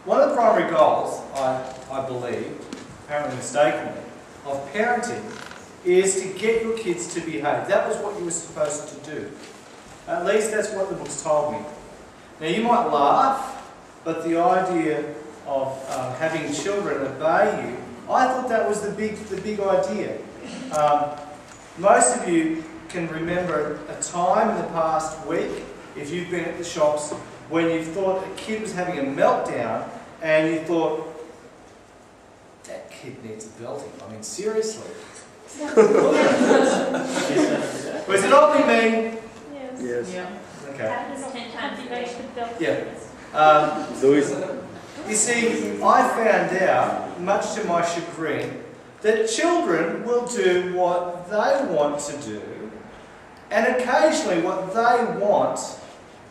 One of the primary goals, I believe, apparently mistakenly, of parenting is to get your kids to behave. That was what you were supposed to do. At least that's what the books told me. Now you might laugh, but the idea of having children obey you, I thought that was the big idea. Most of you can remember a time in the past week, if you've been at the shops, when you thought a kid was having a meltdown and you thought, that kid needs a belting. I mean, seriously. Was it only me? Yes. Yeah. Okay. Happens 10 times a day. Yeah. Louis. You see, I found out, much to my chagrin, that children will do what they want to do, and occasionally what they want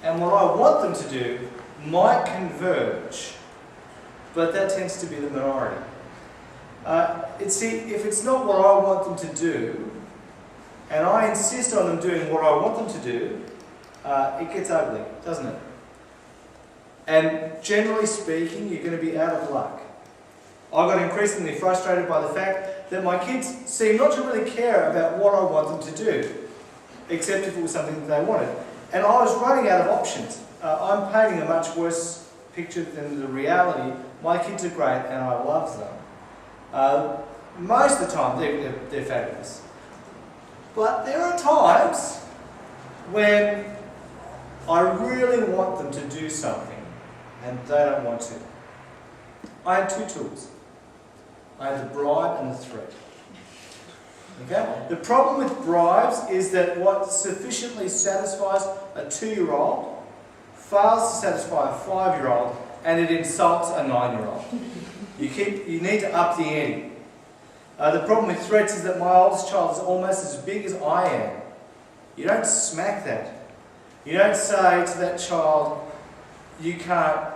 and what I want them to do might converge, but that tends to be the minority. If it's not what I want them to do, and I insist on them doing what I want them to do, it gets ugly, doesn't it? And generally speaking, you're going to be out of luck. I got increasingly frustrated by the fact that my kids seem not to really care about what I want them to do, except if it was something that they wanted. And I was running out of options. I'm painting a much worse picture than the reality. My kids are great and I love them. Most of the time, they're fabulous. But there are times when I really want them to do something and they don't want to. I had two tools. I had the bribe and the threat. Okay? The problem with bribes is that what sufficiently satisfies a 2-year-old fails to satisfy a 5-year-old, and it insults a 9-year-old. You need to up the ante. The problem with threats is that my oldest child is almost as big as I am. You don't smack that. You don't say to that child, you can't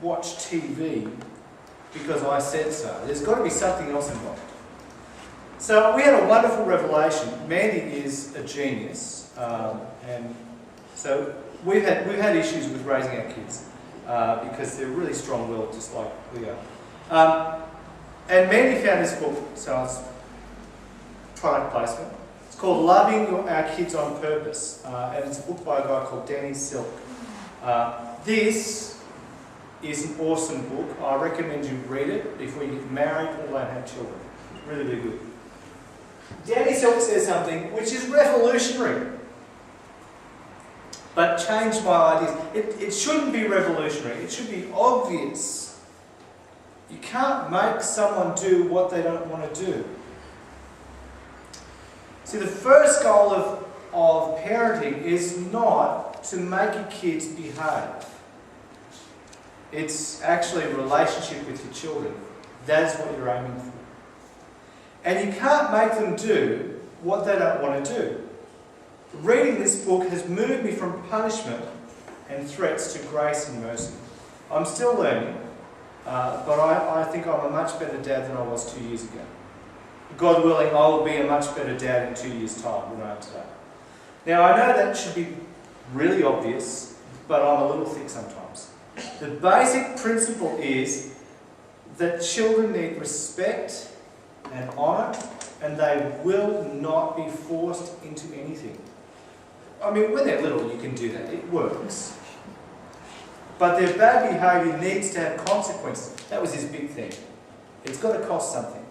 watch TV because I said so. There's got to be something else involved. So we had a wonderful revelation. Mandy is a genius, and so we've had issues with raising our kids because they're really strong-willed, just like we are. And Mandy found this book, so it's product placement. It's called Loving Our Kids on Purpose, and it's a book by a guy called Danny Silk. This is an awesome book. I recommend you read it before you get married or don't have children. It's really, really good. Danny Silk says something which is revolutionary, but changed my ideas. It shouldn't be revolutionary. It should be obvious. You can't make someone do what they don't want to do. See, the first goal of parenting is not to make your kids behave. It's actually a relationship with your children. That's what you're aiming for. And you can't make them do what they don't want to do. Reading this book has moved me from punishment and threats to grace and mercy. I'm still learning, but I think I'm a much better dad than I was 2 years ago. God willing, I will be a much better dad in 2 years' time than I am today. Now, I know that should be really obvious, but I'm a little thick sometimes. The basic principle is that children need respect and honour, and they will not be forced into anything. I mean, when they're little, you can do that. It works. But their bad behaviour needs to have consequences. That was his big thing. It's got to cost something.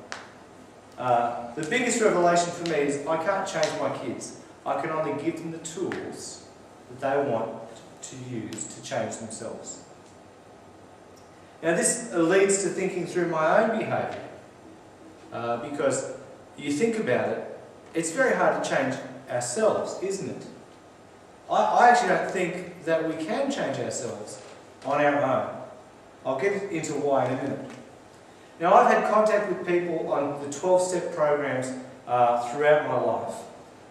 The biggest revelation for me is I can't change my kids. I can only give them the tools that they want to use to change themselves. Now this leads to thinking through my own behaviour. Because you think about it, it's very hard to change ourselves, isn't it? I actually don't think that we can change ourselves on our own. I'll get into why in a minute. Now I've had contact with people on the 12-step programs throughout my life.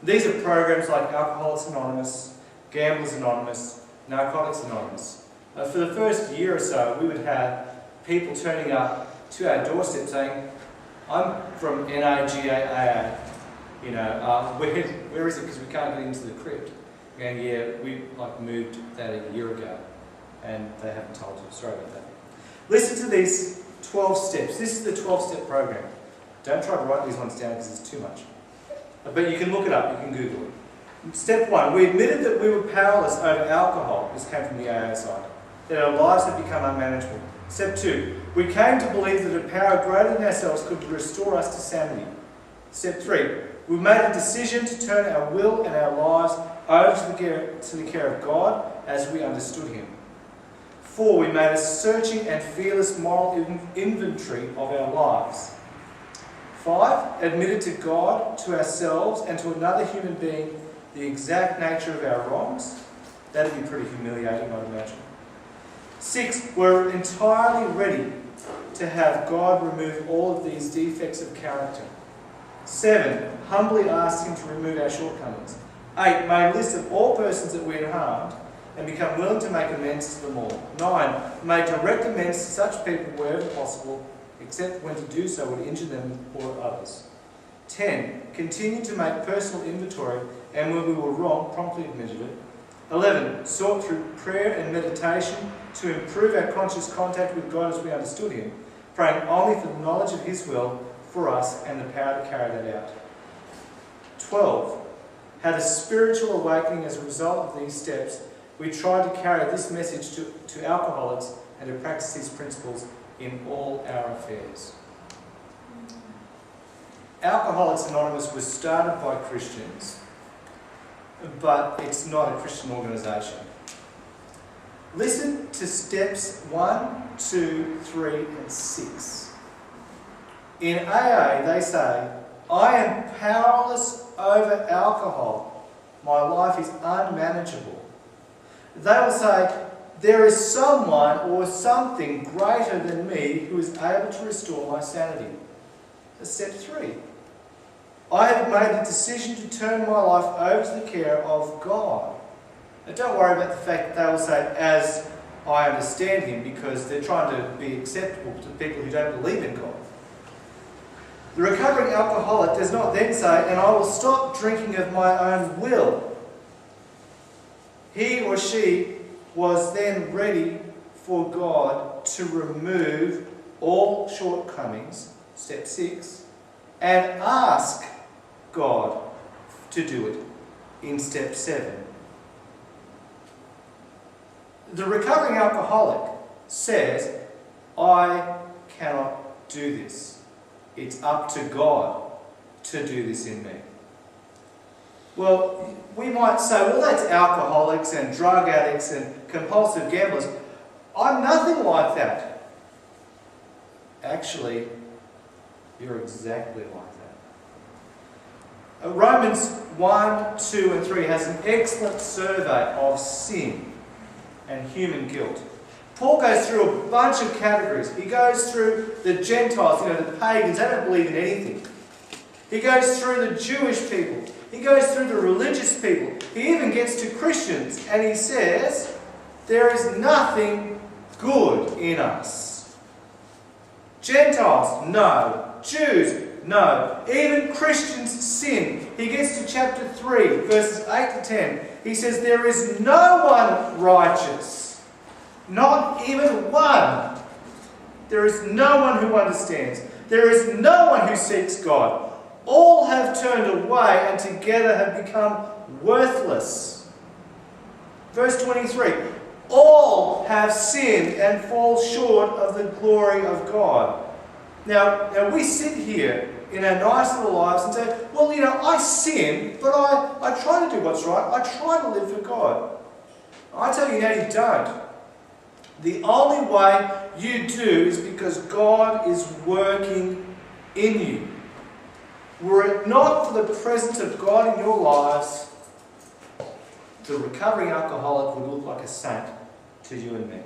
These are programs like Alcoholics Anonymous, Gamblers Anonymous, Narcotics Anonymous. For the first year or so, we would have people turning up to our doorstep saying, I'm from NAGAA, you know, where is it, because we can't get into the crypt. And yeah, we moved that a year ago, and they haven't told you. Sorry about Listen to these 12 steps. This is the 12-step program. Don't try to write these ones down because it's too much. But you can look it up, you can Google it. Step 1, we admitted that we were powerless over alcohol. This came from the AA side. That our lives had become unmanageable. Step 2, we came to believe that a power greater than ourselves could restore us to sanity. Step 3, we made a decision to turn our will and our lives over to the care of God as we understood Him. 4, we made a searching and fearless moral inventory of our lives. 5, admitted to God, to ourselves, and to another human being the exact nature of our wrongs. That'd be pretty humiliating, I'd imagine. 6, we're entirely ready to have God remove all of these defects of character. 7, humbly asked Him to remove our shortcomings. 8, made a list of all persons that we had harmed and become willing to make amends to them all. 9, made direct amends to such people wherever possible, except when to do so would injure them or others. 10, continued to make personal inventory, and when we were wrong, promptly admitted it. 11, sought through prayer and meditation to improve our conscious contact with God as we understood Him, praying only for the knowledge of His will for us and the power to carry that out. 12, had a spiritual awakening as a result of these steps. We tried to carry this message to alcoholics and to practice these principles in all our affairs. Alcoholics Anonymous was started by Christians, but it's not a Christian organisation. Listen to steps 1, 2, 3 and 6. In AA they say, I am powerless over alcohol. My life is unmanageable. They will say, there is someone or something greater than me who is able to restore my sanity. That's step 3. I have made the decision to turn my life over to the care of God. Now don't worry about the fact that they will say, as I understand Him, because they're trying to be acceptable to people who don't believe in God. The recovering alcoholic does not then say, and I will stop drinking of my own will. He or she was then ready for God to remove all shortcomings, step 6, and ask God to do it in step 7. The recovering alcoholic says, I cannot do this. It's up to God to do this in me. Well, we might say, well, that's alcoholics and drug addicts and compulsive gamblers. I'm nothing like that. Actually, you're exactly like that. Romans 1, 2 and 3 has an excellent survey of sin and human guilt. Paul goes through a bunch of categories. He goes through the Gentiles, the pagans, they don't believe in anything. He goes through the Jewish people. He goes through the religious people. He even gets to Christians and he says, there is nothing good in us. Gentiles, no. Jews, no. Even Christians sin. He gets to chapter 3, verses 8 to 10. He says, there is no one righteous. Not even one. There is no one who understands. There is no one who seeks God. All have turned away and together have become worthless. Verse 23. All have sinned and fall short of the glory of God. Now we sit here in our nice little lives and say, well, I sin, but I try to do what's right. I try to live for God. I tell you now, you don't. The only way you do is because God is working in you. Were it not for the presence of God in your lives, the recovering alcoholic would look like a saint to you and me.